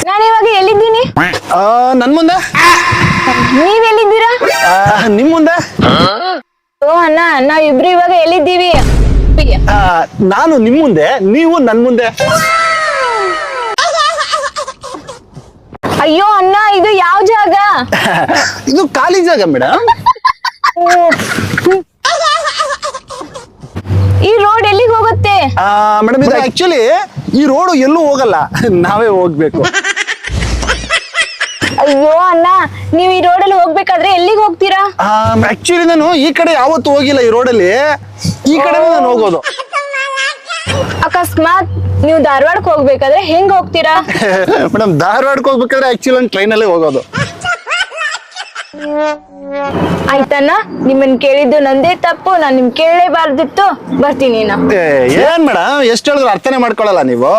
ನಾನು ಇವಾಗ ಎಲ್ಲಿದ್ದೀನಿ? ನನ್ ಮುಂದೆ. ನೀವ್ ಎಲ್ಲಿದ್ದೀರಾ? ನಿಮ್ ಮುಂದೆ. ಓ ಅಣ್ಣ, ನಾವಿಬ್ರು ಇವಾಗ ಎಲ್ಲಿದ್ದೀವಿ? ನಾನು ನಿಮ್ ಮುಂದೆ, ನೀವು ನನ್ ಮುಂದೆ. ಅಯ್ಯೋ ಅಣ್ಣ, ಇದು ಯಾವ ಜಾಗ? ಇದು ಖಾಲಿ ಜಾಗ ಮೇಡಮ್. ಈ ರೋಡ್ ಎಲ್ಲಿಗೆ ಹೋಗುತ್ತೆ? ಮೇಡಮ್ ಇದು ಆಕ್ಚುಲಿ ಈ ರೋಡ್ ಎಲ್ಲೂ ಹೋಗಲ್ಲ, ನಾವೇ ಹೋಗ್ಬೇಕು. ಅಯ್ಯೋ ಅಣ್ಣ, ನೀವ್ ಈ ರೋಡಲ್ಲಿ ಹೋಗ್ಬೇಕಾದ್ರೆ ಎಲ್ಲಿಗೆ ಹೋಗ್ತೀರಾ? ಆಕ್ಚುಲಿ ನಾನು ಈ ಕಡೆ ಯಾವತ್ತೂ ಹೋಗಿಲ್ಲ, ಈ ರೋಡಲ್ಲಿ ಈ ಕಡೆ ನಾನು ಹೋಗೋದು. ಅಕಸ್ಮಾತ್ ನೀವು ಧಾರವಾಡಕ್ಕೆ ಹೋಗ್ಬೇಕಾದ್ರೆ ಹೆಂಗ್ ಹೋಗ್ತೀರಾ? ಮೇಡಮ್ ಧಾರವಾಡಕ್ಕೆ ಹೋಗ್ಬೇಕಾದ್ರೆ ಆಕ್ಚುಲಿ ಒಂದು ಟ್ರೈನಲ್ಲೇ ಹೋಗೋದು. ಆಯ್ತಣ್ಣ, ನಿಮ್ಮನ್ ಕೇಳಿದ್ದು ನಂದೇ ತಪ್ಪು, ನಾನ್ ನಿಮ್ ಕೇಳಲೇಬಾರ್ದಿತ್ತು. ಬರ್ತೀನಿ ನಾ. ಏನ್ ಮೇಡಮ್ ಎಷ್ಟು ಹೇಳಿದ್ರು ಅರ್ಥನೇ ಮಾಡ್ಕೊಳಲ್ಲ ನೀವು.